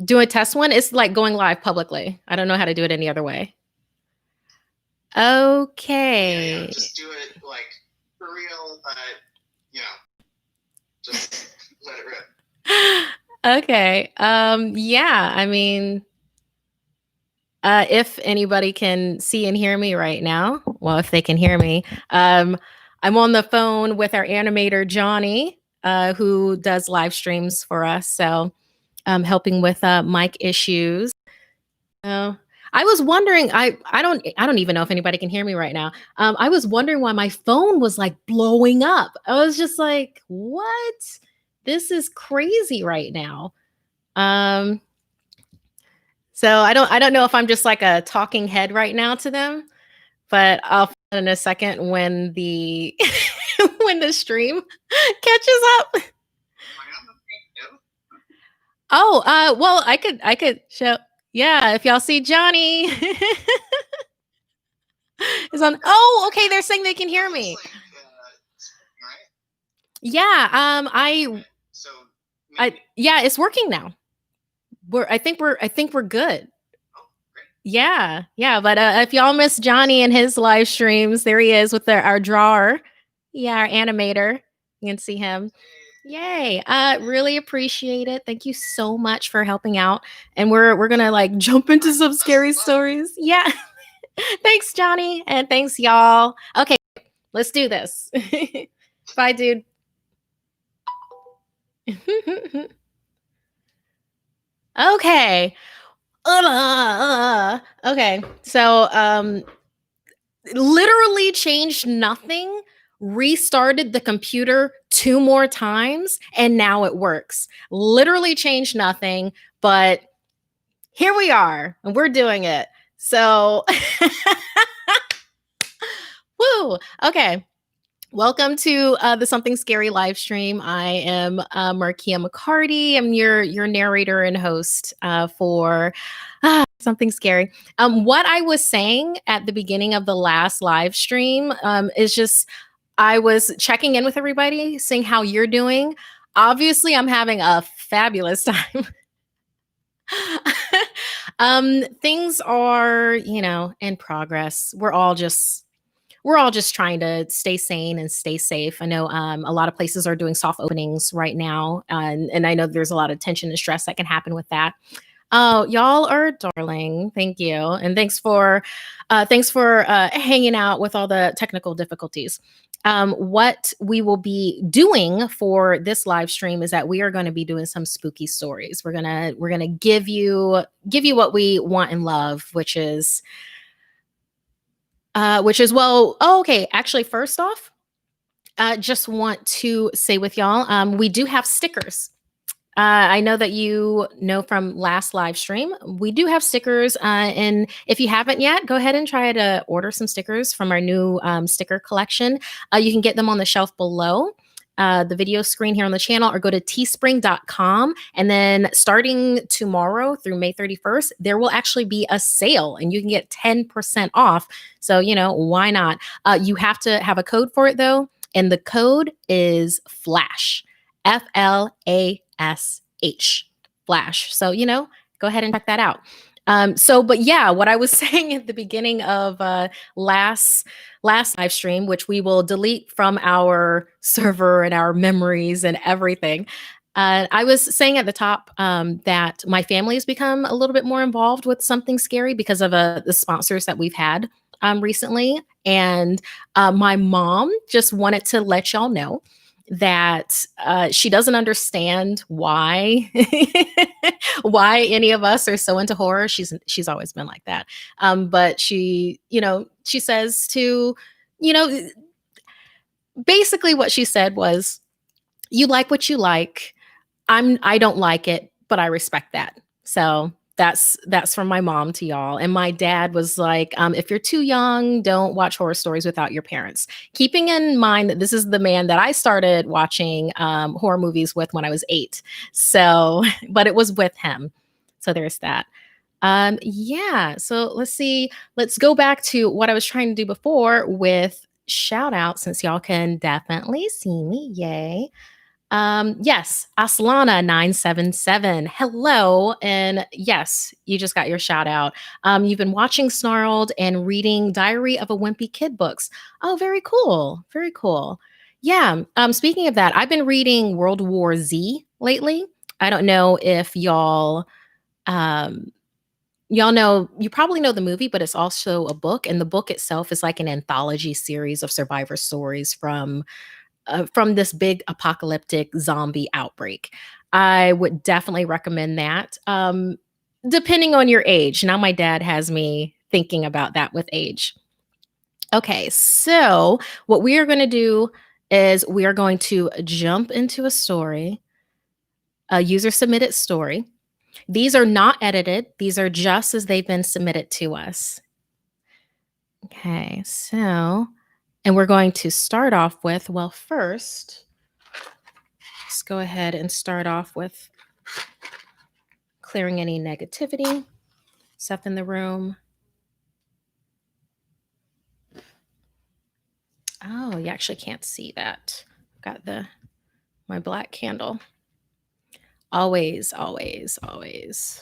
Do a test one. It's like going live publicly. I don't know how to do it any other way. Okay. Yeah, just do it like for real, just let it rip. Okay. Yeah, I mean, if anybody can see and hear me right now, well, if they can hear me, I'm on the phone with our animator, Johnny, who does live streams for us. So helping with mic issues. I was wondering, I don't even know if anybody can hear me right now. I was wondering why my phone was like blowing up. I was just like, what? This is crazy right now. So I don't know if I'm just like a talking head right now to them, but I'll find out in a second when the when the stream catches up. Oh, well, I could show. Yeah, if y'all see Johnny is on. Oh, okay. They're saying they can hear me. Yeah. Yeah, it's working now. I think we're good. Yeah. But if y'all miss Johnny and his live streams, there he is with our drawer. Yeah, our animator. You can see him. Yay. Really appreciate it. Thank you so much for helping out. And we're gonna like jump into some scary stories. Yeah. Thanks, Johnny. And thanks, y'all. Okay, let's do this. Bye, dude. Okay. Okay. So literally changed nothing, restarted the computer 2 more times, and now it works. Literally changed nothing, but here we are, and we're doing it. So, woo. Okay. Welcome to the Something Scary live stream. I am Markeia McCarty. I'm your narrator and host for Something Scary. What I was saying at the beginning of the last live stream is just I was checking in with everybody, seeing how you're doing. Obviously, I'm having a fabulous time. Things are, in progress. We're all just trying to stay sane and stay safe. I know a lot of places are doing soft openings right now, and I know there's a lot of tension and stress that can happen with that. Oh, y'all are darling. Thank you, and thanks for hanging out with all the technical difficulties. What we will be doing for this live stream is that we are going to be doing some spooky stories. We're gonna give you what we want and love, which is well. Oh, okay. Actually, first off, just want to say with y'all, we do have stickers. I know that you know from last live stream, we do have stickers. And if you haven't yet, go ahead and try to order some stickers from our new sticker collection. You can get them on the shelf below the video screen here on the channel, or go to teespring.com. And then starting tomorrow through May 31st, there will actually be a sale and you can get 10% off. So, why not? You have to have a code for it though. And the code is FLASH, FLASH, Flash. So, go ahead and check that out. But yeah, what I was saying at the beginning of last live stream, which we will delete from our server and our memories and everything. I was saying at the top that my family has become a little bit more involved with Something Scary because of the sponsors that we've had recently. And my mom just wanted to let y'all know that she doesn't understand why why any of us are so into horror. She's always been like that. But she says to, basically what she said was, you like what you like. I don't like it, but I respect that. So that's from my mom to y'all. And my dad was like, if you're too young, don't watch horror stories without your parents. Keeping in mind that this is the man that I started watching horror movies with when I was 8. So, but it was with him. So there's that. Yeah. So let's see. Let's go back to what I was trying to do before with shout out, since y'all can definitely see me. Yay. Yes, Aslana977. Hello. And yes, you just got your shout out. You've been watching Snarled and reading Diary of a Wimpy Kid books. Oh, very cool. Very cool. Yeah. Speaking of that, I've been reading World War Z lately. I don't know if um y'all know, you probably know the movie, but it's also a book, and the book itself is like an anthology series of survivor stories from this big apocalyptic zombie outbreak. I would definitely recommend that. Depending on your age. Now, my dad has me thinking about that with age. Okay, so what we are going to do is we are going to jump into a story, a user submitted story. These are not edited, these are just as they've been submitted to us. Okay, so, and we're going to start off with, well, first, let's go ahead and start off with clearing any negativity, stuff in the room. Oh, you actually can't see that. Got my black candle. Always, always, always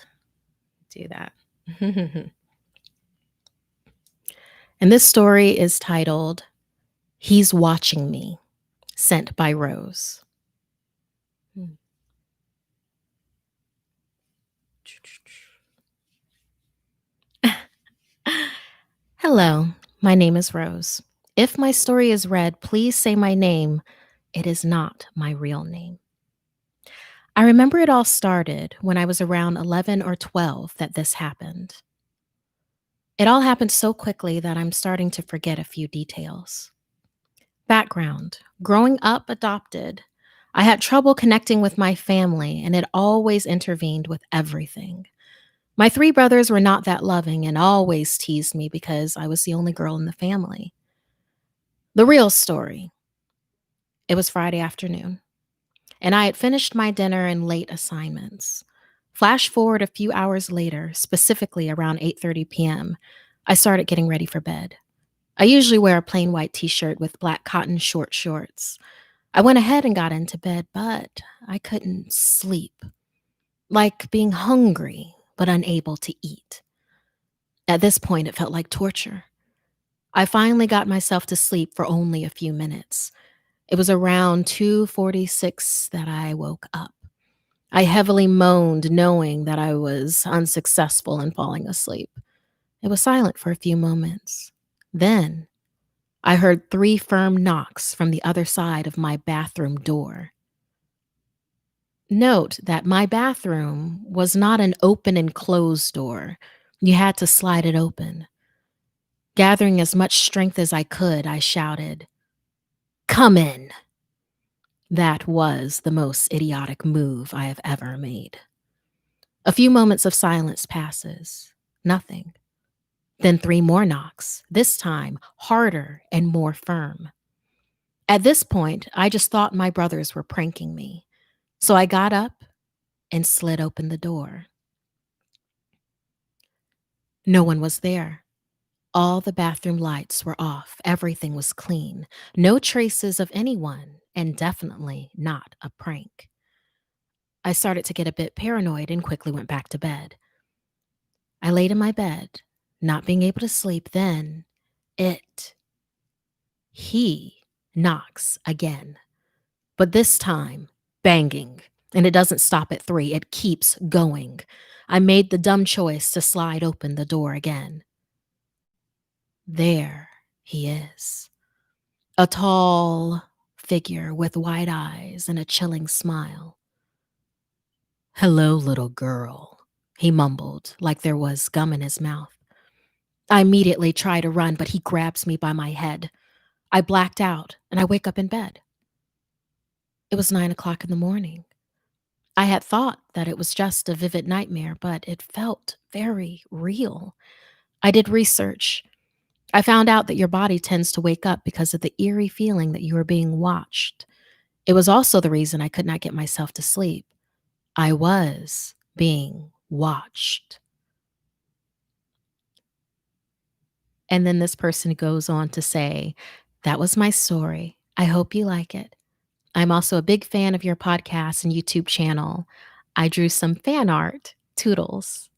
do that. And this story is titled He's Watching Me, sent by Rose. Hello, my name is Rose. If my story is read, please say my name. It is not my real name. I remember it all started when I was around 11 or 12 that this happened. It all happened so quickly that I'm starting to forget a few details. Background: growing up adopted, I had trouble connecting with my family, and it always intervened with everything. My three brothers were not that loving and always teased me because I was the only girl in the family. The real story: it was Friday afternoon, and I had finished my dinner and late assignments. Flash forward a few hours later, specifically around 8:30 p.m., I started getting ready for bed. I usually wear a plain white t-shirt with black cotton short shorts. I went ahead and got into bed, but I couldn't sleep. Like being hungry, but unable to eat. At this point, it felt like torture. I finally got myself to sleep for only a few minutes. It was around 2:46 that I woke up. I heavily moaned, knowing that I was unsuccessful in falling asleep. It was silent for a few moments. Then I heard 3 firm knocks from the other side of my bathroom door. Note that my bathroom was not an open and closed door. You had to slide it open. Gathering as much strength as I could, I shouted, "Come in." That was the most idiotic move I have ever made. A few moments of silence passes. Nothing. Then 3 more knocks, this time harder and more firm. At this point, I just thought my brothers were pranking me. So I got up and slid open the door. No one was there. All the bathroom lights were off. Everything was clean. No traces of anyone, and definitely not a prank. I started to get a bit paranoid and quickly went back to bed. I laid in my bed, not being able to sleep. Then he knocks again, but this time banging. And it doesn't stop at 3, it keeps going. I made the dumb choice to slide open the door again. There he is. A tall figure with wide eyes and a chilling smile. "Hello, little girl," he mumbled, like there was gum in his mouth. I immediately try to run, but he grabs me by my head. I blacked out, and I wake up in bed. It was 9 o'clock in the morning. I had thought that it was just a vivid nightmare, but it felt very real. I did research. I found out that your body tends to wake up because of the eerie feeling that you are being watched. It was also the reason I could not get myself to sleep. I was being watched. And then this person goes on to say, "That was my story. I hope you like it. I'm also a big fan of your podcast and YouTube channel. I drew some fan art. Toodles.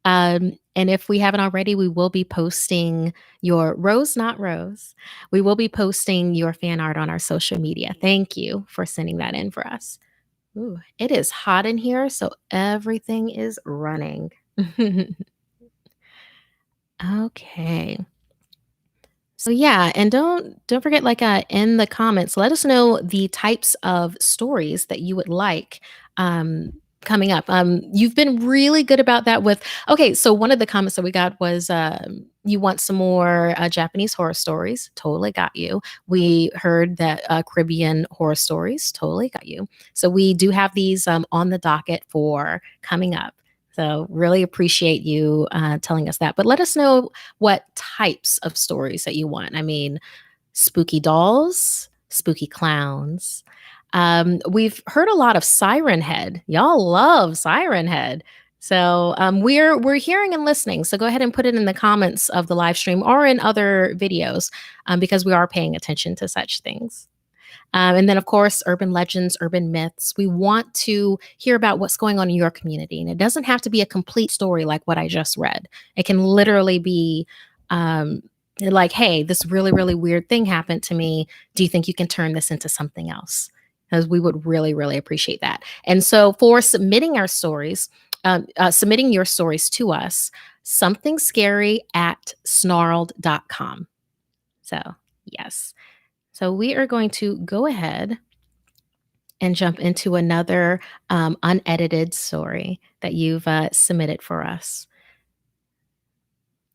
And if we haven't already, we will be posting your Rose, not Rose. We will be posting your fan art on our social media. Thank you for sending that in for us. Ooh, it is hot in here, so everything is running. Okay. So yeah, and don't forget, like, in the comments, let us know the types of stories that you would like um coming up. You've been really good about that with okay, so one of the comments that we got was you want some more Japanese horror stories. Totally got you. We heard that Caribbean horror stories. Totally got you. So we do have these on the docket for coming up. So really appreciate you telling us that. But let us know what types of stories that you want. I mean, spooky dolls, spooky clowns. We've heard a lot of Siren Head. Y'all love Siren Head. So we're hearing and listening. So go ahead and put it in the comments of the live stream or in other videos because we are paying attention to such things. And then, of course, urban legends, urban myths. We want to hear about what's going on in your community. And it doesn't have to be a complete story like what I just read. It can literally be like, hey, this really, really weird thing happened to me. Do you think you can turn this into something else? Because we would really, really appreciate that. And so for submitting our stories, submitting your stories to us, SomethingScary@snarled.com. So, yes. So we are going to go ahead and jump into another unedited story that you've submitted for us.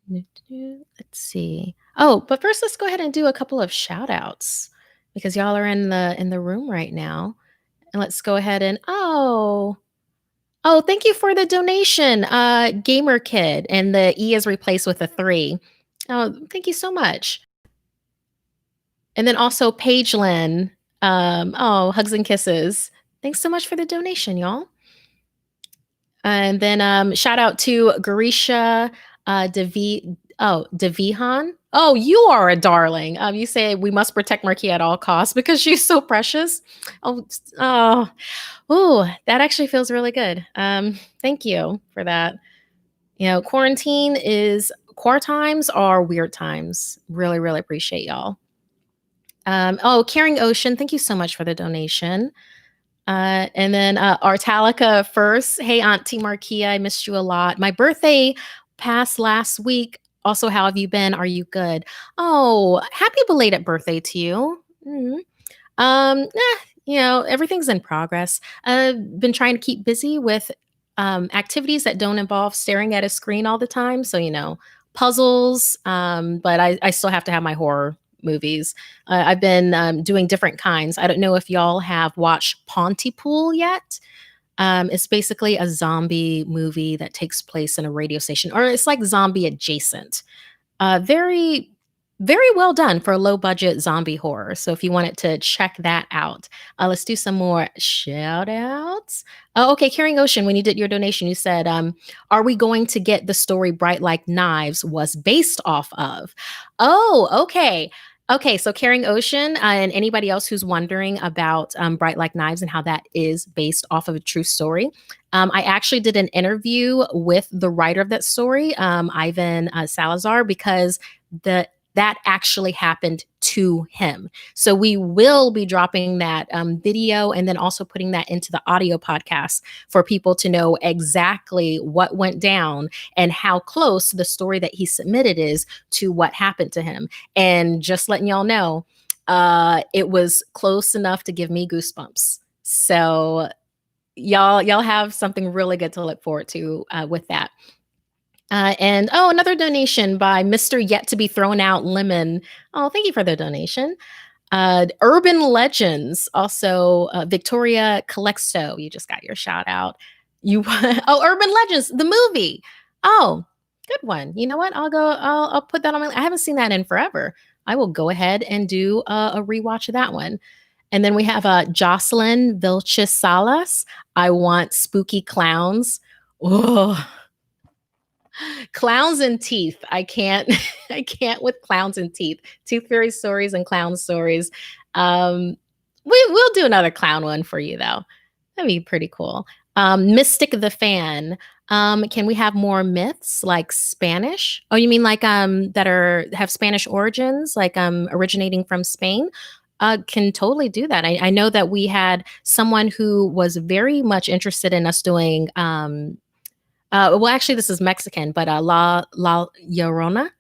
Let's see. Oh, but first let's go ahead and do a couple of shout outs because y'all are in the room right now. And let's go ahead and thank you for the donation, Gamer Kid, and the E is replaced with a 3. Oh, thank you so much. And then also Paige Lynn. Hugs and kisses. Thanks so much for the donation, y'all. And then shout out to Garisha Devihan. Oh, you are a darling. You say we must protect Markeia at all costs because she's so precious. Oh, that actually feels really good. Thank you for that. You know, core times are weird times. Really, really appreciate y'all. Caring Ocean, thank you so much for the donation. And then Artalica first. Hey, Auntie Markeia, I missed you a lot. My birthday passed last week. Also, how have you been? Are you good? Oh, happy belated birthday to you. Everything's in progress. I've been trying to keep busy with activities that don't involve staring at a screen all the time. So, puzzles, but I still have to have my horror movies. I've been doing different kinds. I don't know if y'all have watched Pontypool yet. It's basically a zombie movie that takes place in a radio station, or it's like zombie adjacent. Very, very well done for low budget zombie horror. So if you wanted to check that out, let's do some more shout outs. Oh, okay. Carrying Ocean, when you did your donation, you said, are we going to get the story Bright Like Knives was based off of? Oh, okay. Okay, so Carrying Ocean and anybody else who's wondering about Bright Like Knives and how that is based off of a true story, I actually did an interview with the writer of that story, Ivan Salazar, because that actually happened to him. So we will be dropping that video and then also putting that into the audio podcast for people to know exactly what went down and how close the story that he submitted is to what happened to him. And just letting y'all know, it was close enough to give me goosebumps. So y'all have something really good to look forward to with that. Another donation by Mr. Yet to Be Thrown Out Lemon. Oh, thank you for the donation. Urban Legends, also Victoria Calexto. You just got your shout out. Urban Legends, the movie. Oh, good one. You know what? I'll put that on I haven't seen that in forever. I will go ahead and do a rewatch of that one. And then we have Jocelyn Vilches Salas. I want spooky clowns. Oh, clowns and teeth. I can't I can't with clowns and teeth. Tooth fairy stories and clown stories. We'll do another clown one for you though. That'd be pretty cool. Mystic the Fan. Can we have more myths like Spanish? Oh, you mean like that are have Spanish origins, like originating from Spain? Can totally do that. I know that we had someone who was very much interested in us doing well actually this is Mexican, but La Llorona.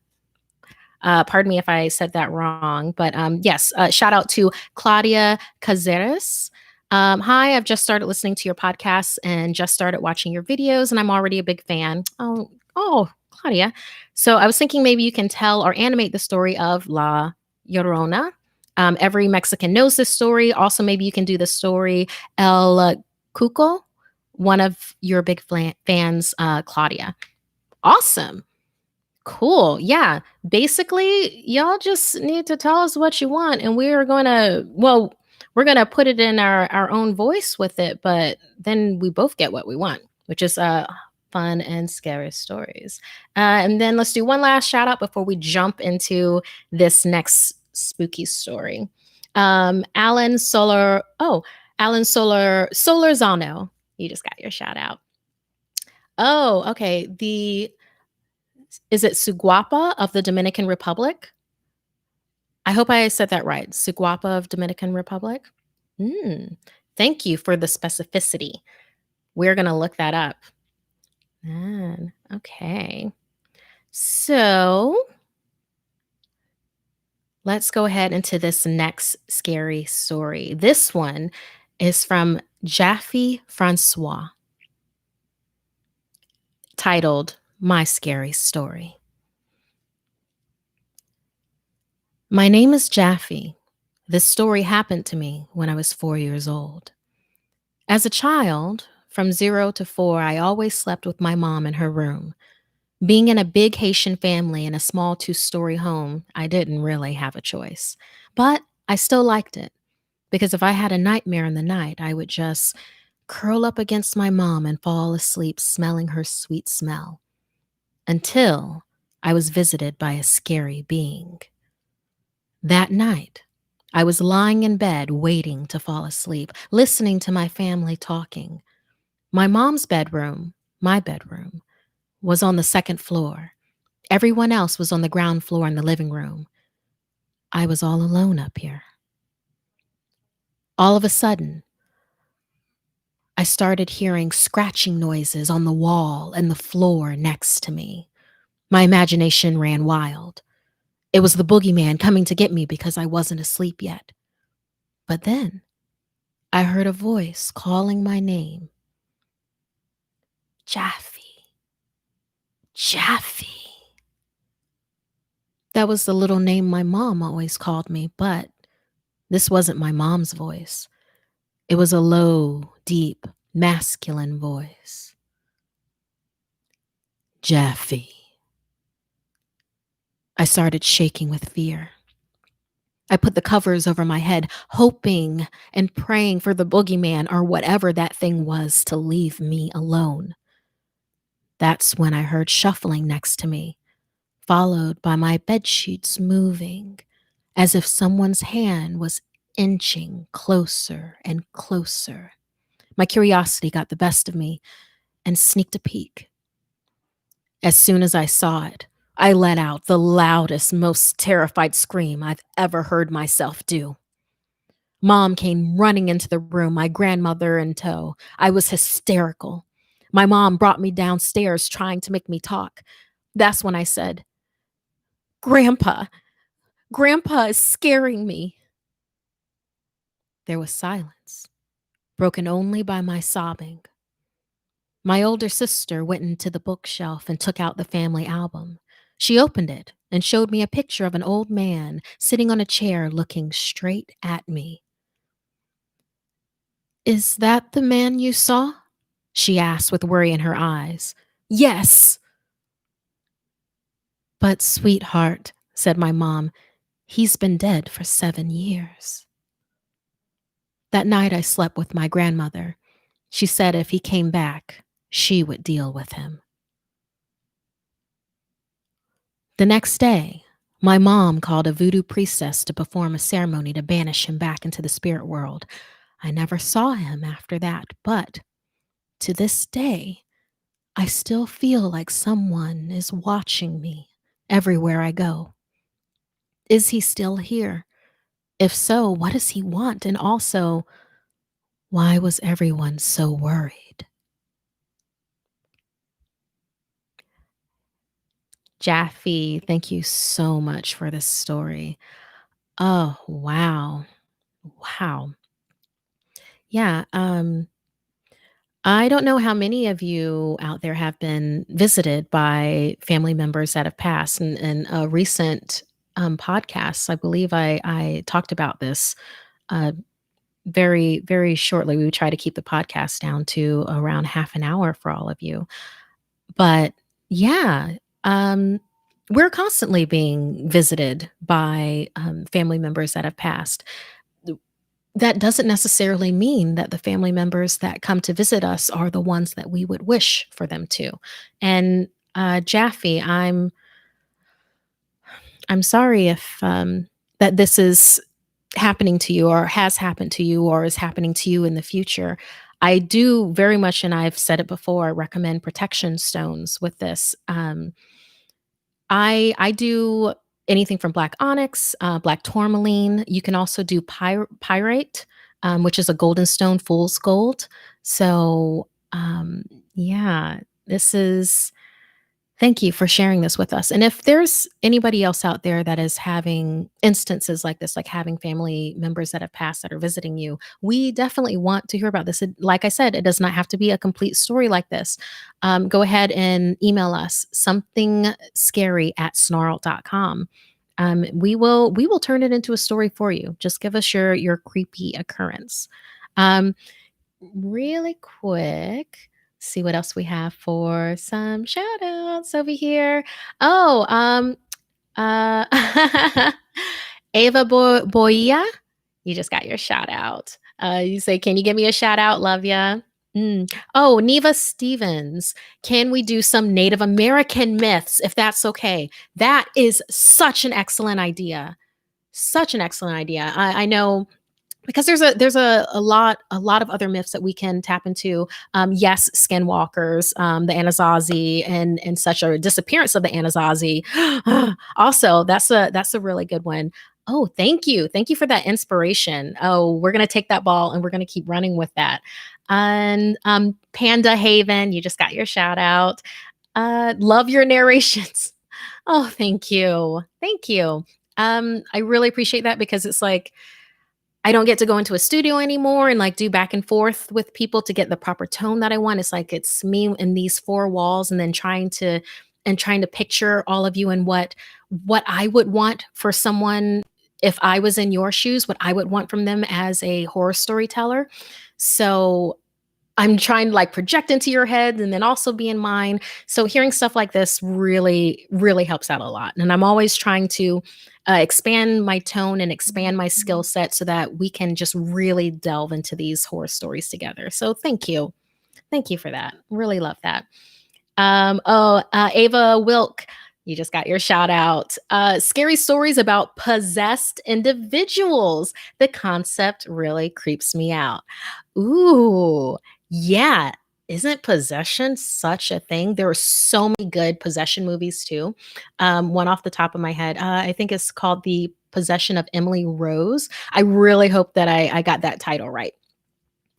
Pardon me if I said that wrong, but yes, shout out to Claudia Caceres. Hi, I've just started listening to your podcasts and just started watching your videos, and I'm already a big fan. Oh, Claudia. So I was thinking maybe you can tell or animate the story of La Llorona. Every Mexican knows this story. Also, maybe you can do the story El Cuco, one of your big fans, Claudia. Awesome. Cool. Yeah. Basically, y'all just need to tell us what you want and we're going to put it in our own voice with it, but then we both get what we want, which is fun and scary stories. And then let's do one last shout out before we jump into this next spooky story. Alan Solorzano. You just got your shout out. Oh, okay. Is it Suguapa of the Dominican Republic? I hope I said that right. Suguapa of Dominican Republic. Thank you for the specificity. We're going to look that up. Okay. So let's go ahead into this next scary story. This one is from Jaffe Francois, titled My Scary Story. My name is Jaffe. This story happened to me when I was 4 years old. As a child, from 0 to 4, I always slept with my mom in her room. Being in a big Haitian family in a small 2-story home, I didn't really have a choice. But I still liked it, because if I had a nightmare in the night, I would just curl up against my mom and fall asleep smelling her sweet smell. Until I was visited by a scary being. That night, I was lying in bed waiting to fall asleep, listening to my family talking. My mom's bedroom, my bedroom, was on the second floor. Everyone else was on the ground floor in the living room. I was all alone up here. All of a sudden, I started hearing scratching noises on the wall and the floor next to me. My imagination ran wild. It was the boogeyman coming to get me because I wasn't asleep yet. But then, I heard a voice calling my name. Jaffe. Jaffe. That was the little name my mom always called me, but this wasn't my mom's voice. It was a low, deep, masculine voice. Jaffe. I started shaking with fear. I put the covers over my head, hoping and praying for the boogeyman or whatever that thing was to leave me alone. That's when I heard shuffling next to me, followed by my bedsheets moving, as if someone's hand was inching closer and closer. My curiosity got the best of me and sneaked a peek. As soon as I saw it, I let out the loudest, most terrified scream I've ever heard myself do. Mom came running into the room, my grandmother in tow. I was hysterical. My mom brought me downstairs trying to make me talk. That's when I said, Grandpa is scaring me. There was silence, broken only by my sobbing. My older sister went into the bookshelf and took out the family album. She opened it and showed me a picture of an old man sitting on a chair looking straight at me. Is that the man you saw? She asked with worry in her eyes. Yes. But sweetheart, said my mom, he's been dead for 7 years. That night I slept with my grandmother. She said if he came back, she would deal with him. The next day, My mom called a voodoo priestess to perform a ceremony to banish him back into the spirit world. I never saw him after that, but to this day, I still feel like someone is watching me everywhere I go. Is he still here? If so, what does he want? And also, why was everyone so worried? Jaffe, thank you so much for this story. Oh, wow. Wow. Yeah, I don't know how many of you out there have been visited by family members that have passed. In a recent podcast, I believe I talked about this uh, very, very shortly. We would try to keep the podcast down to around half an hour for all of you. But yeah, um, we're constantly being visited by family members that have passed. That doesn't necessarily mean that the family members that come to visit us are the ones that we would wish for them to. And Jaffe, I'm sorry if that this is happening to you or has happened to you or is happening to you in the future. I do very much, and I've said it before, recommend protection stones with this. I do anything from black onyx, black tourmaline. You can also do pyrite, which is a golden stone, fool's gold. So yeah, this is. Thank you for sharing this with us. And if there's anybody else out there that is having instances like this, like having family members that have passed that are visiting you, we definitely want to hear about this. Like I said, it does not have to be a complete story like this. Go ahead and email us somethingscary@snarled.com. We will turn it into a story for you. Just give us your creepy occurrence. Um, Really quick, see what else we have for some shout outs over here. Oh, uh, Ava Boya, you just got your shout out. You say, can you give me a shout out? Love ya. Oh, Neva Stevens, can we do some Native American myths if that's okay? That is such an excellent idea. Such an excellent idea. I know because there's a lot of other myths that we can tap into. Yes, skinwalkers, the Anasazi, and such a disappearance of the Anasazi. Also, that's a really good one. Oh, thank you for that inspiration. Oh, we're gonna take that ball and we're gonna keep running with that. And Panda Haven, you just got your shout out. Love your narrations. Oh, thank you. I really appreciate that because it's like I don't get to go into a studio anymore and like do back and forth with people to get the proper tone that I want. It's like it's me in these four walls and then trying to picture all of you and what I would want for someone if I was in your shoes, what I would want from them as a horror storyteller. So I'm trying to like project into your head and then also be in mine. So hearing stuff like this really, really helps out a lot. And I'm always trying to expand my tone and expand my skill set so that we can just really delve into these horror stories together. So thank you. Thank you for that. Really love that. Ava Wilk, you just got your shout out. Scary stories about possessed individuals. The concept really creeps me out. Ooh, yeah. Isn't possession such a thing? There are so many good possession movies too. One off the top of my head, I think it's called The Possession of Emily Rose. I really hope that I got that title right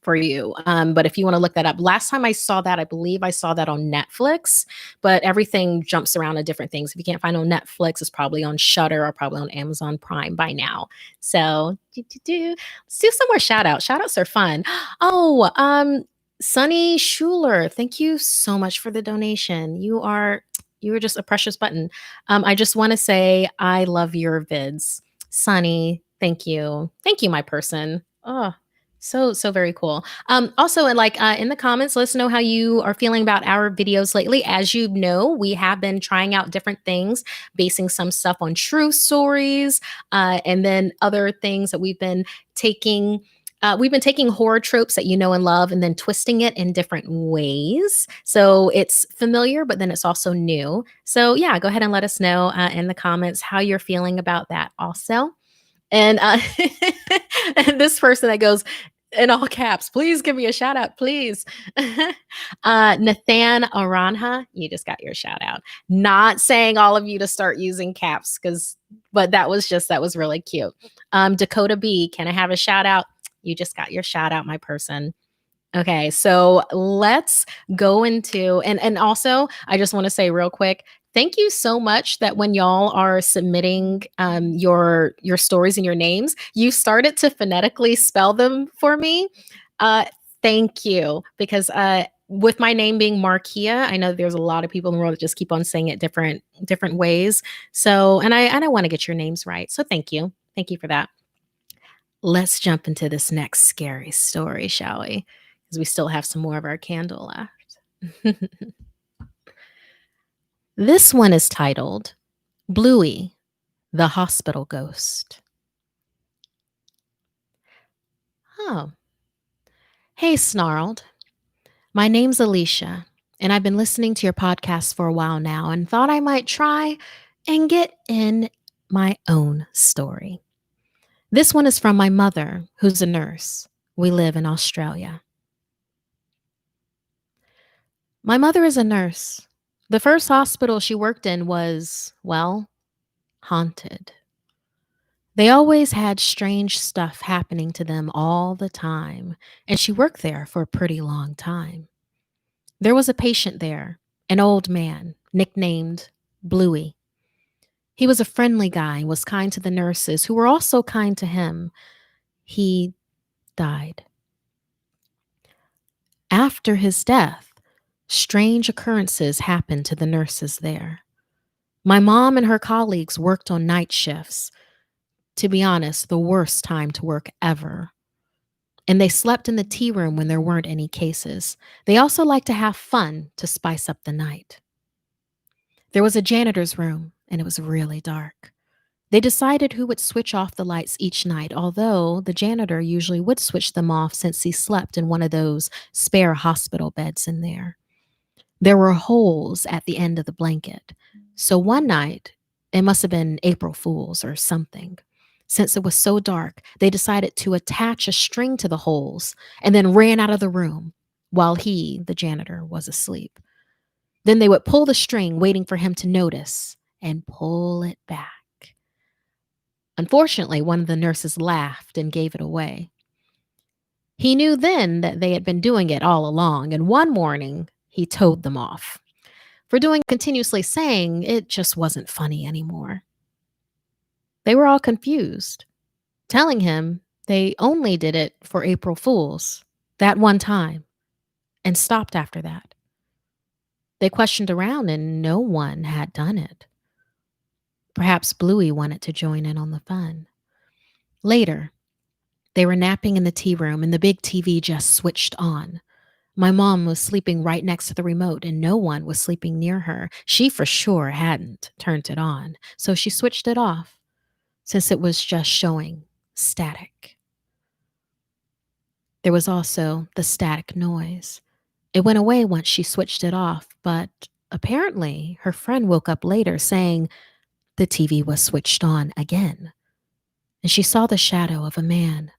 for you. But if you want to look that up, last time I saw that, I believe I saw that on Netflix, but everything jumps around to different things. If you can't find it on Netflix, it's probably on Shudder or probably on Amazon Prime by now. So let's do some more shout outs. Shout outs are fun. Oh, Sunny Schuler, thank you so much for the donation. You are just a precious button. I just want to say I love your vids. Sunny, thank you. Thank you, my person. Oh, so very cool. Also, and like in the comments, let us know how you are feeling about our videos lately. As you know, we have been trying out different things, basing some stuff on true stories, and then other things that we've been taking we've been taking horror tropes that you know and love and then twisting it in different ways. So it's familiar, but then it's also new. So yeah, go ahead and let us know in the comments how you're feeling about that also. And and this person that goes in all caps, please give me a shout out, please. Nathan Aranha, you just got your shout out. Not saying all of you to start using caps but that was really cute. Dakota B, can I have a shout out? You just got your shout out, my person. Okay, so let's go into and also I just want to say real quick, thank you so much that when y'all are submitting your stories and your names, you started to phonetically spell them for me. Uh, thank you because with my name being Markeia, I know there's a lot of people in the world that just keep on saying it different ways. So and I want to get your names right. So thank you for that. Let's jump into this next scary story, shall we? Because we still have some more of our candle left. This one is titled Bluey, the Hospital Ghost. Oh. Hey, Snarled. My name's Alicia, and I've been listening to your podcast for a while now and thought I might try and get in my own story. This one is from my mother, who's a nurse. We live in Australia. My mother is a nurse. The first hospital she worked in was, well, haunted. They always had strange stuff happening to them all the time, and she worked there for a pretty long time. There was a patient there, an old man, nicknamed Bluey. He was a friendly guy and was kind to the nurses, who were also kind to him. He died. After his death, strange occurrences happened to the nurses there. My mom and her colleagues worked on night shifts. To be honest, the worst time to work ever. And they slept in the tea room when there weren't any cases. They also liked to have fun to spice up the night. There was a janitor's room, and it was really dark. They decided who would switch off the lights each night, although the janitor usually would switch them off since he slept in one of those spare hospital beds in there. There were holes at the end of the blanket. So one night, it must have been April Fool's or something. Since it was so dark, they decided to attach a string to the holes and then ran out of the room while he, the janitor, was asleep. Then they would pull the string, waiting for him to notice, and pull it back. Unfortunately, one of the nurses laughed and gave it away. He knew then that they had been doing it all along, and one morning he told them off for doing continuously saying it just wasn't funny anymore. They were all confused, telling him they only did it for April Fools that one time and stopped after that. They questioned around and no one had done it. Perhaps Bluey wanted to join in on the fun. Later, they were napping in the tea room and the big TV just switched on. My mom was sleeping right next to the remote and no one was sleeping near her. She for sure hadn't turned it on, so she switched it off since it was just showing static. There was also the static noise. It went away once she switched it off, but apparently her friend woke up later saying the TV was switched on again. And she saw the shadow of a man,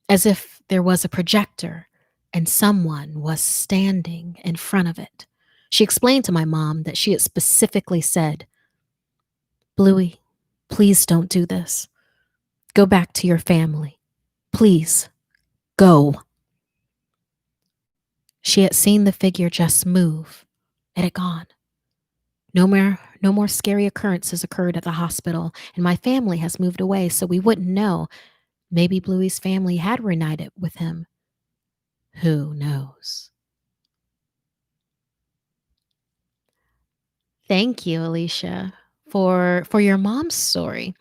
as if there was a projector and someone was standing in front of it. She explained to my mom that she had specifically said, "Bluey, please don't do this. Go back to your family. Please, go." She had seen the figure just move. It had gone. No more scary occurrences occurred at the hospital, and my family has moved away, so we wouldn't know. Maybe Bluey's family had reunited with him. Who knows? Thank you, Alicia, for your mom's story.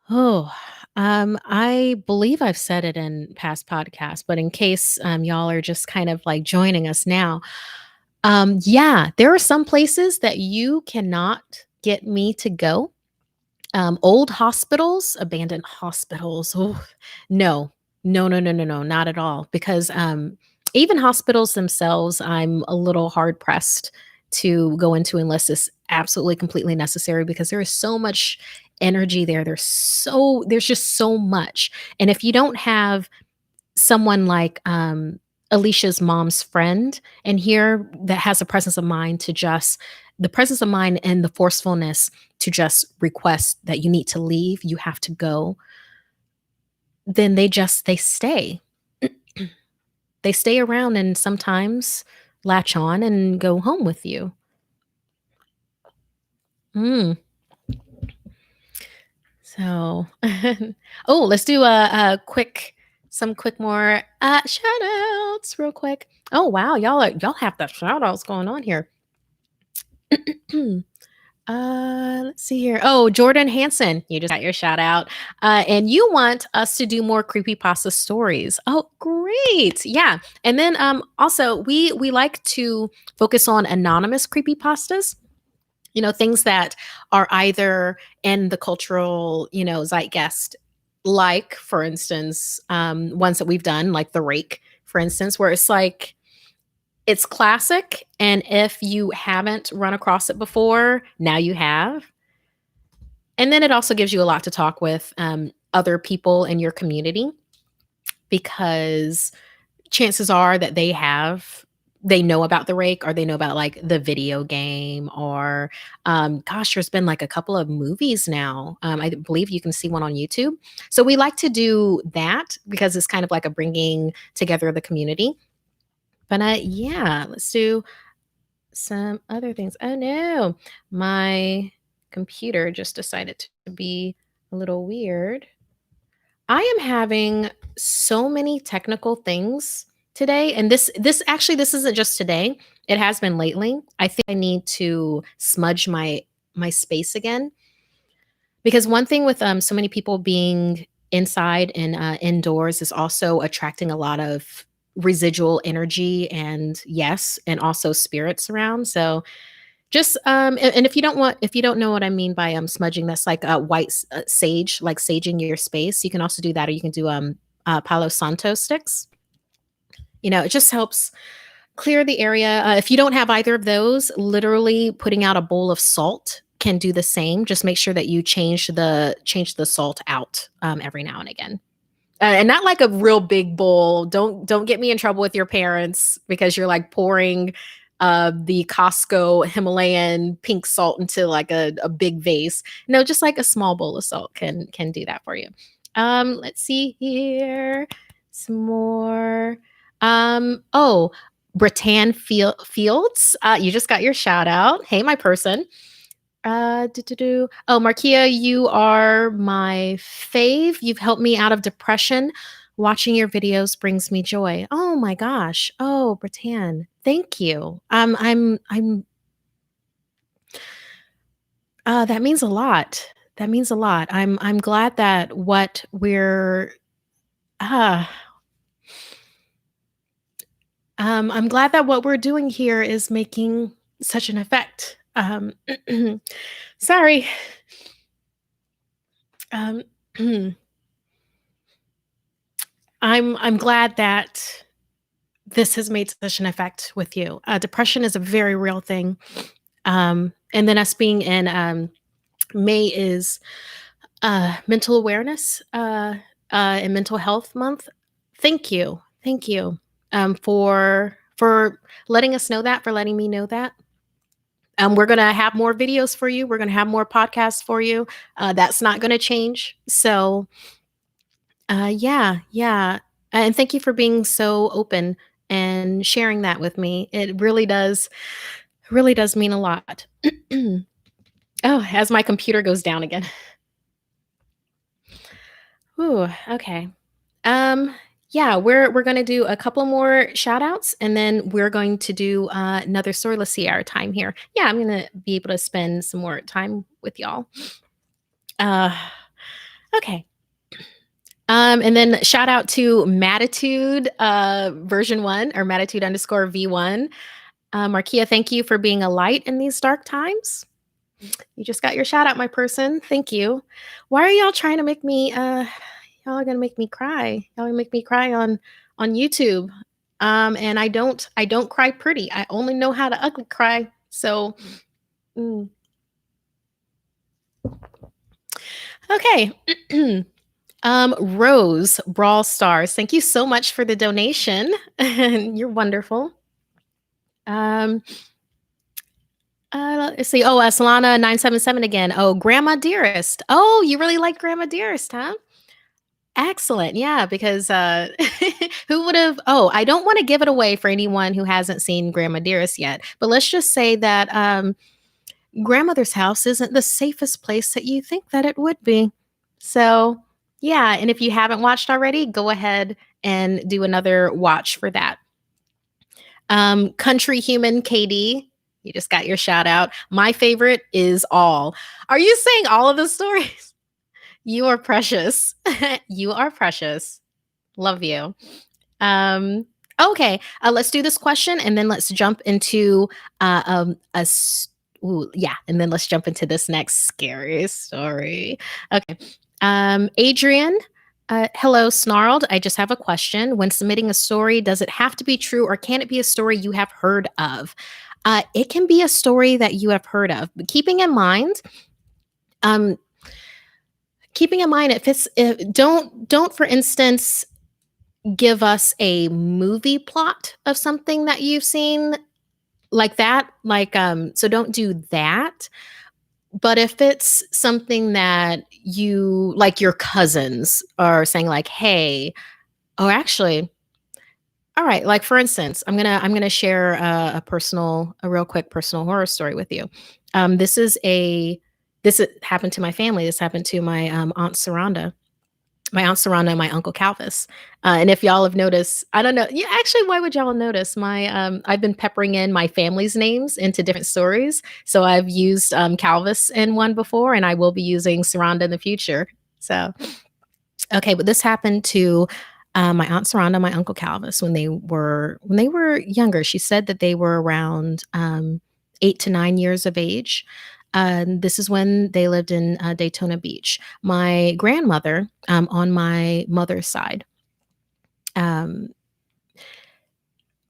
Oh, I believe I've said it in past podcasts, but in case y'all are just kind of like joining us now, yeah, there are some places that you cannot get me to go. Old hospitals, abandoned hospitals. Oh, no, No, no, no, no, no, not at all. Because even hospitals themselves, I'm a little hard pressed to go into unless it's absolutely completely necessary because there is so much energy there. There's just so much. And if you don't have someone like Alicia's mom's friend and here that has a presence of mind to just the presence of mind and the forcefulness to just request that you need to leave, you have to go, then they stay. They stay around and sometimes latch on and go home with you. Mm. So, oh, let's do some quick more shout outs real quick. Oh wow, y'all have the shout outs going on here. Let's see here. Oh, Jordan Hansen, you just got your shout out. And you want us to do more creepypasta stories. Oh, great. Yeah. And then also we like to focus on anonymous creepypastas. Things that are either in the cultural, zeitgeist, like for instance, ones that we've done, like the rake, for instance, where it's like it's classic. And if you haven't run across it before, now you have. And then it also gives you a lot to talk with other people in your community because chances are that they know about the rake or they know about like the video game or gosh, there's been like a couple of movies now. I believe you can see one on YouTube. So we like to do that because it's kind of like a bringing together of the community. But yeah, let's do some other things. Oh no, my computer just decided to be a little weird. I am having so many technical things today, and this isn't just today. It has been lately. I think I need to smudge my space again because one thing with so many people being inside and indoors is also attracting a lot of residual energy and yes, and also spirits around. So just and if you don't know what I mean by smudging, that's like white sage, like saging your space. You can also do that, or you can do Palo Santo sticks. It just helps clear the area. If you don't have either of those, literally putting out a bowl of salt can do the same. Just make sure that you change the salt out every now and again. And not like a real big bowl. Don't get me in trouble with your parents because you're like pouring the Costco Himalayan pink salt into like a big vase. No, just like a small bowl of salt can do that for you. Let's see here. Some more. Oh, Fields. You just got your shout out. Hey, my person. Oh, Markeia, you are my fave. You've helped me out of depression. Watching your videos brings me joy. Oh my gosh. Oh, Bratan, thank you. That means a lot. That means a lot. I'm glad that what we're I'm glad that what we're doing here is making such an effect. Sorry. Um, I'm glad that this has made such an effect with you. Depression is a very real thing. And then us being in May is mental awareness and mental health month. Thank you. Thank you for letting us know that, for letting me know that. We're going to have more videos for you. We're going to have more podcasts for you. That's not going to change. So yeah. And thank you for being so open and sharing that with me. It really does mean a lot. Oh, as my computer goes down again. Ooh, okay. Yeah, we're gonna do a couple more shout outs and then we're going to do another story. Let's see our time here. Yeah, I'm gonna be able to spend some more time with y'all. Okay. And then shout out to Matitude version 1 or Matitude underscore V1. Markeia, thank you for being a light in these dark times. You just got your shout out, my person. Thank you. Why are y'all trying to make me Y'all are gonna make me cry. Y'all are gonna make me cry on YouTube. And I don't cry pretty. I only know how to ugly cry. So okay. Rose Brawl Stars, thank you so much for the donation. You're wonderful. Let's see. Oh, Solana 977 again. Oh, Grandma Dearest. Oh, you really like Grandma Dearest, huh? Excellent. Yeah, because who would have? Oh, I don't want to give it away for anyone who hasn't seen Grandma Dearest yet, but let's just say that grandmother's house isn't the safest place that you think that it would be. So, yeah, and if you haven't watched already, go ahead and do another watch for that. Country Human KD, you just got your shout out. My favorite is All. Are you saying all of the stories? You are precious. You are precious. Love you. Okay, let's do this question and then let's jump into and then let's jump into this next scary story. Okay. Adrian, hello, Snarled. I just have a question. When submitting a story, does it have to be true or can it be a story you have heard of? It can be a story that you have heard of, but keeping in mind, don't for instance give us a movie plot of something that you've seen like that. So don't do that. But if it's something that you like your cousins are saying like, hey, oh, actually, all right, like for instance, I'm gonna share a real quick personal horror story with you. This happened to my family. This happened to my Aunt Saranda. My Aunt Saranda and my Uncle Calvis. And if y'all have noticed, I don't know. Yeah, actually, why would y'all notice? I've been peppering in my family's names into different stories. So I've used Calvis in one before, and I will be using Saranda in the future. So, okay, but this happened to my Aunt Saranda, my Uncle Calvis when they were younger. She said that they were around 8 to 9 years of age. This is when they lived in Daytona Beach. My grandmother, on my mother's side,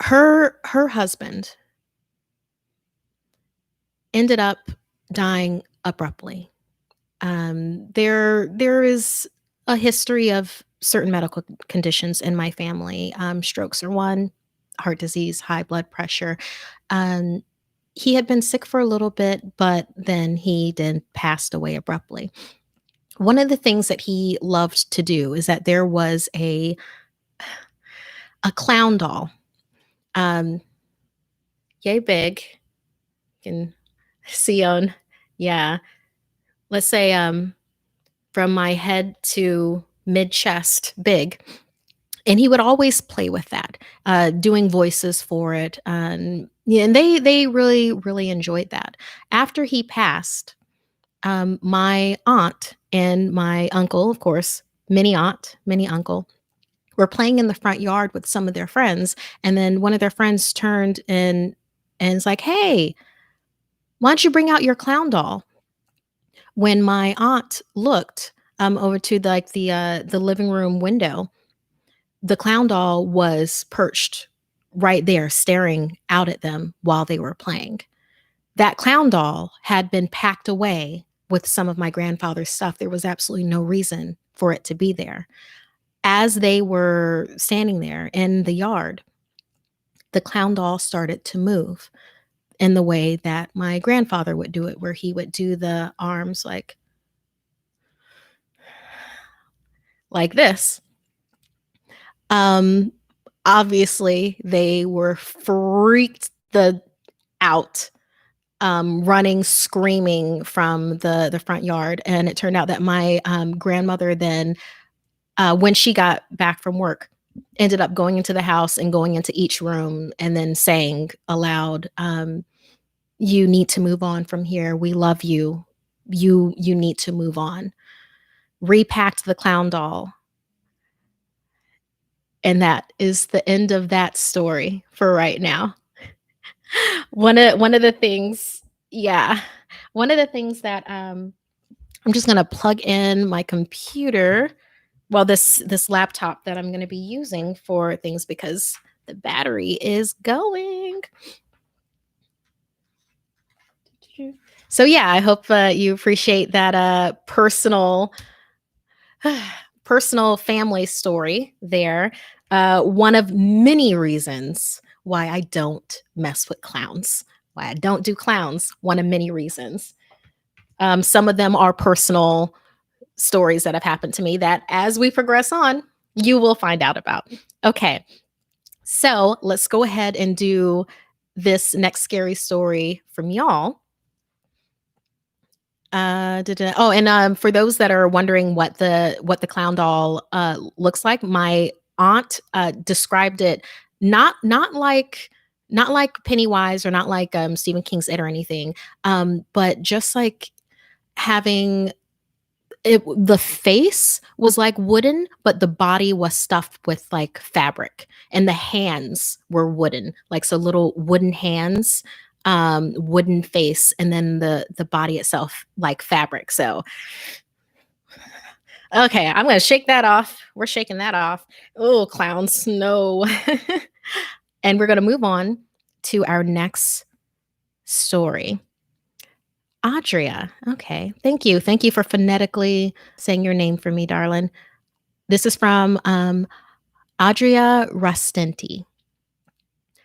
her husband ended up dying abruptly. There is a history of certain medical conditions in my family. Strokes are one, heart disease, high blood pressure. He had been sick for a little bit, but then he then passed away abruptly. One of the things that he loved to do is that there was a clown doll, yay big. You can see on, yeah. Let's say from my head to mid chest, big. And he would always play with that, doing voices for it. Yeah, and they really, really enjoyed that. After he passed, my aunt and my uncle, of course, mini aunt, mini uncle, were playing in the front yard with some of their friends. And then one of their friends turned and is like, hey, why don't you bring out your clown doll? When my aunt looked over to the living room window, the clown doll was perched right there, staring out at them while they were playing. That clown doll had been packed away with some of my grandfather's stuff. There was absolutely no reason for it to be there. As they were standing there in the yard, the clown doll started to move in the way that my grandfather would do it, where he would do the arms like this. Obviously, they were freaked out, running, screaming from the front yard. And it turned out that my grandmother then, when she got back from work, ended up going into the house and going into each room and then saying aloud, you need to move on from here. We love you. You need to move on. Repacked the clown doll. And that is the end of that story for right now. One of the things, yeah. One of the things that I'm just gonna plug in my computer well, this laptop that I'm going to be using for things because the battery is going. So yeah, I hope you appreciate that personal family story there. One of many reasons why I don't mess with clowns, why I don't do clowns. One of many reasons. Some of them are personal stories that have happened to me that as we progress on, you will find out about. Okay, so let's go ahead and do this next scary story from y'all. Oh, and for those that are wondering what the clown doll looks like, my aunt described it not like Pennywise or not like Stephen King's It or anything, but just like having the face was like wooden, but the body was stuffed with like fabric, and the hands were wooden, like so little wooden hands, wooden face, and then the body itself like fabric. So okay, I'm gonna shake that off. We're shaking that off. Oh, clowns, no. And we're gonna move on to our next story. Audria. Okay. Thank you. Thank you for phonetically saying your name for me, darling. This is from Audria Rustenti.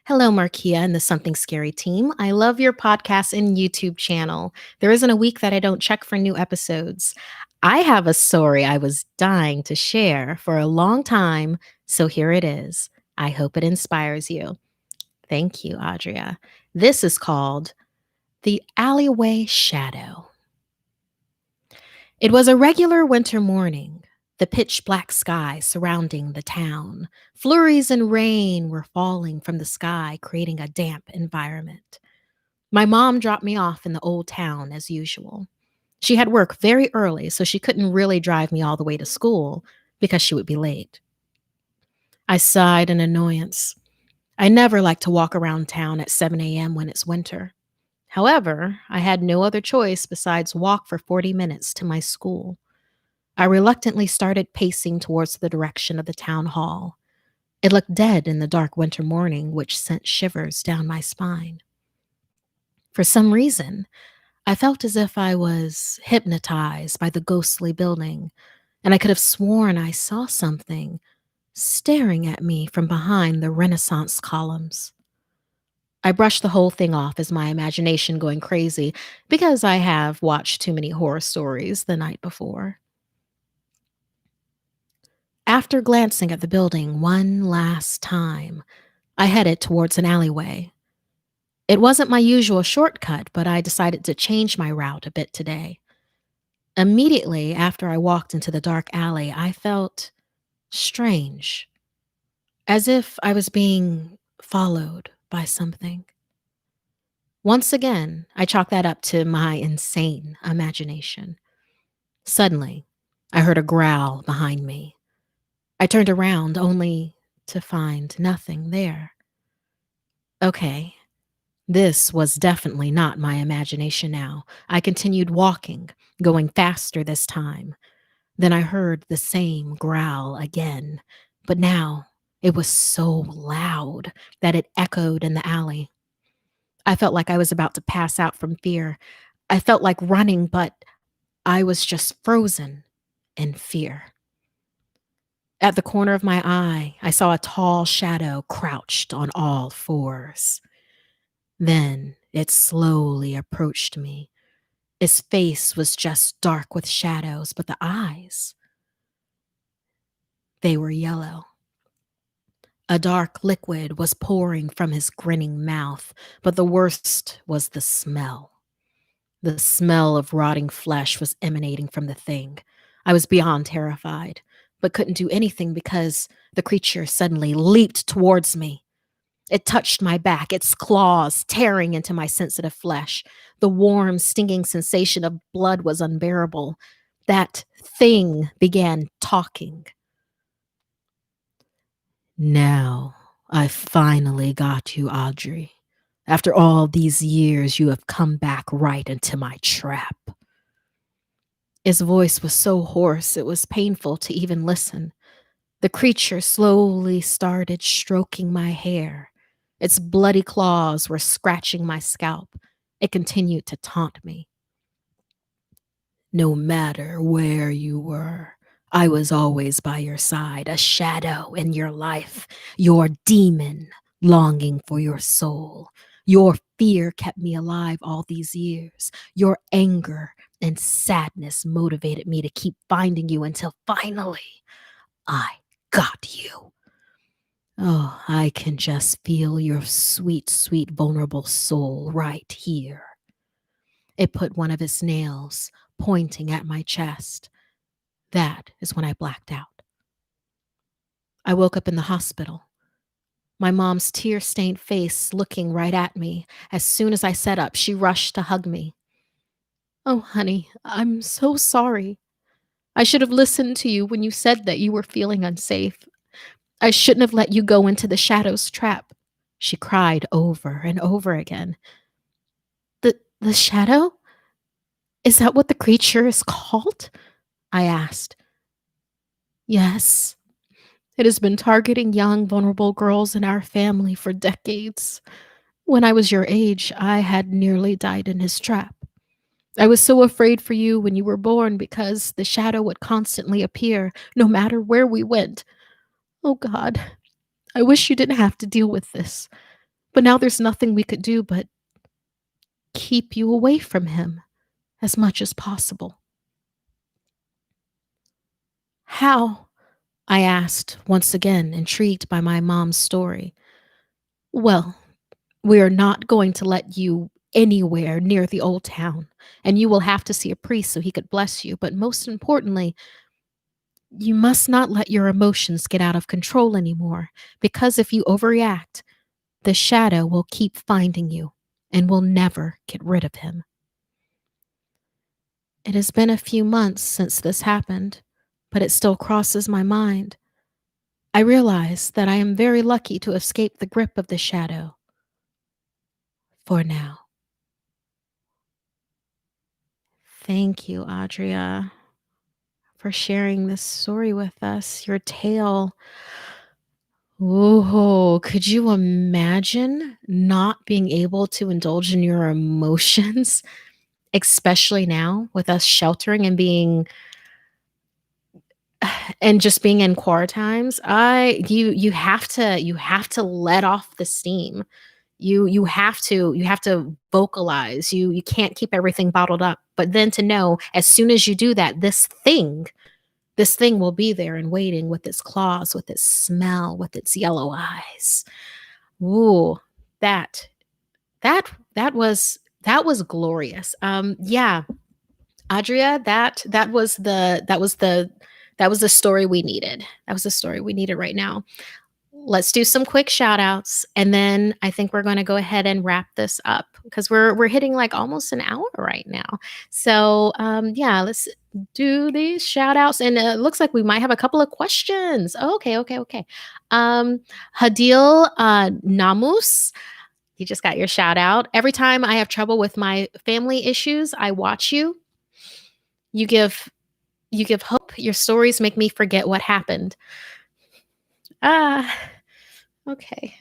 Hello, Markeia and the Something Scary team. I love your podcast and YouTube channel. There isn't a week that I don't check for new episodes. I have a story I was dying to share for a long time, so here it is. I hope it inspires you. Thank you, Audria. This is called The Alleyway Shadow. It was a regular winter morning, the pitch black sky surrounding the town. Flurries and rain were falling from the sky, creating a damp environment. My mom dropped me off in the old town as usual. She had work very early, so she couldn't really drive me all the way to school because she would be late. I sighed in annoyance. I never like to walk around town at 7 a.m. when it's winter. However, I had no other choice besides walk for 40 minutes to my school. I reluctantly started pacing towards the direction of the town hall. It looked dead in the dark winter morning, which sent shivers down my spine. For some reason, I felt as if I was hypnotized by the ghostly building, and I could have sworn I saw something staring at me from behind the Renaissance columns. I brushed the whole thing off as my imagination going crazy because I have watched too many horror stories the night before. After glancing at the building one last time, I headed towards an alleyway. It wasn't my usual shortcut, but I decided to change my route a bit today. Immediately after I walked into the dark alley, I felt strange, as if I was being followed by something. Once again, I chalked that up to my insane imagination. Suddenly, I heard a growl behind me. I turned around only to find nothing there. Okay, this was definitely not my imagination now. I continued walking, going faster this time. Then I heard the same growl again, but now it was so loud that it echoed in the alley. I felt like I was about to pass out from fear. I felt like running, but I was just frozen in fear. At the corner of my eye, I saw a tall shadow crouched on all fours. Then it slowly approached me. Its face was just dark with shadows, but the eyes, they were yellow. A dark liquid was pouring from his grinning mouth, but the worst was the smell. The smell of rotting flesh was emanating from the thing. I was beyond terrified, but couldn't do anything because the creature suddenly leaped towards me. It touched my back, its claws tearing into my sensitive flesh. The warm, stinging sensation of blood was unbearable. That thing began talking. Now, I finally got you, Audrey. After all these years, you have come back right into my trap. His voice was so hoarse it was painful to even listen. The creature slowly started stroking my hair. Its bloody claws were scratching my scalp. It continued to taunt me. No matter where you were, I was always by your side, a shadow in your life, your demon longing for your soul. Your fear kept me alive all these years. Your anger and sadness motivated me to keep finding you until finally I got you. Oh, I can just feel your sweet, sweet, vulnerable soul right here. It put one of its nails pointing at my chest. That is when I blacked out. I woke up in the hospital, my mom's tear stained face looking right at me. As soon as I sat up, she rushed to hug me. Oh, honey, I'm so sorry. I should have listened to you when you said that you were feeling unsafe. I shouldn't have let you go into the shadow's trap. She cried over and over again. The shadow? Is that what the creature is called? I asked. Yes. It has been targeting young, vulnerable girls in our family for decades. When I was your age, I had nearly died in his trap. I was so afraid for you when you were born because the shadow would constantly appear no matter where we went. Oh God, I wish you didn't have to deal with this. But now there's nothing we could do but keep you away from him as much as possible. How? I asked, once again, intrigued by my mom's story. Well, we are not going to let you anywhere near the old town, and you will have to see a priest so he could bless you. But most importantly, you must not let your emotions get out of control anymore, because if you overreact, the shadow will keep finding you and will never get rid of him. It has been a few months since this happened, but it still crosses my mind. I realize that I am very lucky to escape the grip of the shadow. For now. Thank you, Audria, for sharing this story with us. Your tale. Oh, could you imagine not being able to indulge in your emotions, especially now with us sheltering and being and just being in core times? You have to let off the steam. You have to vocalize. You can't keep everything bottled up. But then to know as soon as you do that, this thing will be there and waiting with its claws, with its smell, with its yellow eyes. Ooh, that that was glorious. Yeah, Adria, that was the story we needed. That was the story we needed right now. Let's do some quick shout outs and then I think we're going to go ahead and wrap this up because we're hitting like almost an hour right now. So yeah, let's do these shout outs and it looks like we might have a couple of questions. Okay. Hadil Namus, you just got your shout out. Every time I have trouble with my family issues, I watch you. You give hope. Your stories make me forget what happened. Ah, okay.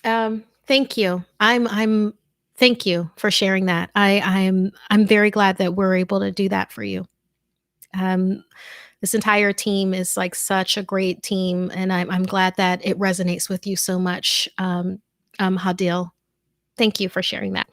Thank you. Thank you for sharing that. I'm very glad that we're able to do that for you. Um, this entire team is like such a great team, and I'm glad that it resonates with you so much, Hadil. Thank you for sharing that.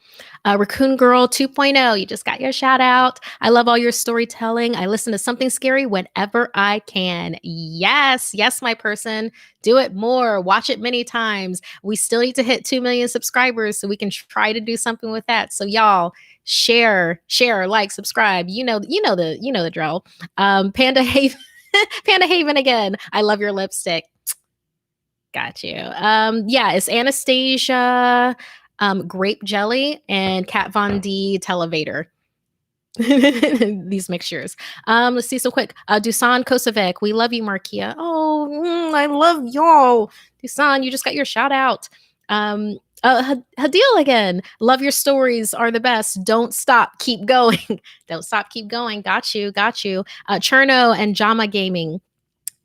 Raccoon Girl 2.0, you just got your shout out. I love all your storytelling. I listen to Something Scary whenever I can. Yes, my person. Do it more. Watch it many times. We still need to hit 2 million subscribers so we can try to do something with that. So y'all share, like, subscribe. You know the drill. Panda Haven, Panda Haven again. I love your lipstick. Got you. Yeah, it's Anastasia, Grape Jelly, and Kat Von D Televator. These mixtures. Let's see so quick. Dusan Kosovic, we love you, Markeia. Oh, I love y'all. Dusan, you just got your shout out. Hadil again. Love your stories are the best. Don't stop. Keep going. Don't stop. Keep going. Got you. Got you. Cherno and Jama Gaming.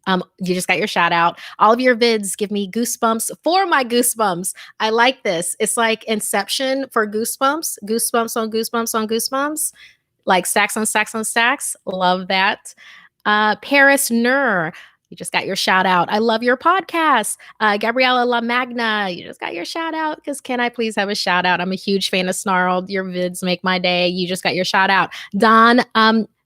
You just got your shout out. All of your vids give me goosebumps for my goosebumps. I like this. It's like Inception for goosebumps. Goosebumps on goosebumps on goosebumps. Like stacks on stacks on stacks. Love that. Paris Nur. You just got your shout out. I love your podcast. Gabriella La Magna, you just got your shout out because can I please have a shout out? I'm a huge fan of Snarled. Your vids make my day. You just got your shout out. Don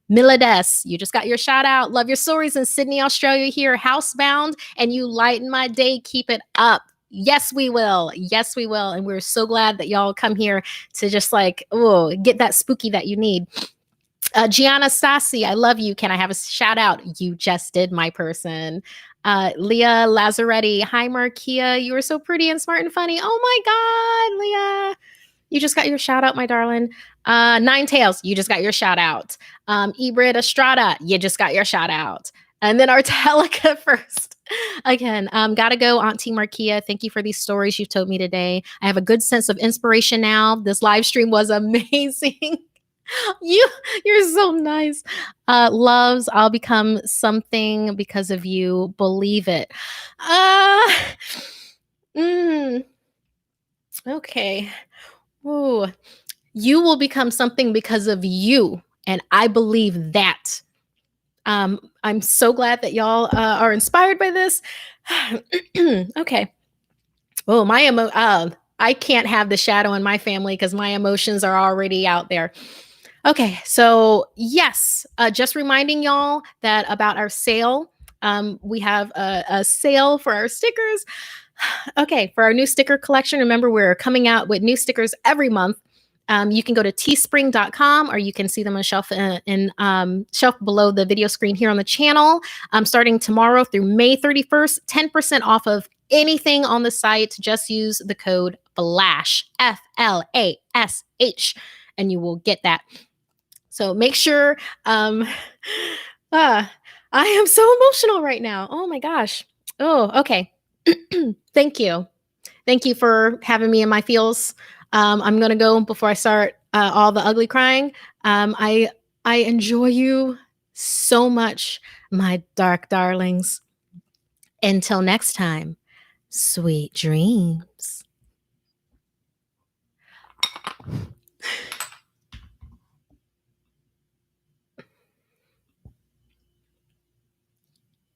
Milades, you just got your shout out. Love your stories in Sydney, Australia here. Housebound, and you lighten my day. Keep it up. Yes, we will. Yes, we will. And we're so glad that y'all come here to just like, oh, get that spooky that you need. Gianna Stassi, I love you. Can I have a shout out? You just did, my person. Leah Lazzaretti, hi Markeia. You are so pretty and smart and funny. Oh my God, Leah. You just got your shout out, my darling. Nine Tails, you just got your shout out. Ibrid Estrada, you just got your shout out. And then Artelica first. Again, gotta go, Auntie Markeia. Thank you for these stories you've told me today. I have a good sense of inspiration now. This live stream was amazing. You're so nice. Loves, I'll become something because of you. Believe it. Okay. Ooh. You will become something because of you. And I believe that. I'm so glad that y'all are inspired by this. Okay. Oh, I can't have the shadow in my family because my emotions are already out there. Okay, so yes, just reminding y'all that about our sale. We have a sale for our stickers. Okay, for our new sticker collection, remember we're coming out with new stickers every month. You can go to teespring.com or you can see them on shelf shelf below the video screen here on the channel. Starting tomorrow through May 31st, 10% off of anything on the site. Just use the code FLASH, FLASH, and you will get that. So make sure, I am so emotional right now. Oh my gosh. Oh, okay. Thank you. Thank you for having me in my feels. I'm going to go before I start all the ugly crying. I enjoy you so much, my dark darlings. Until next time, sweet dreams.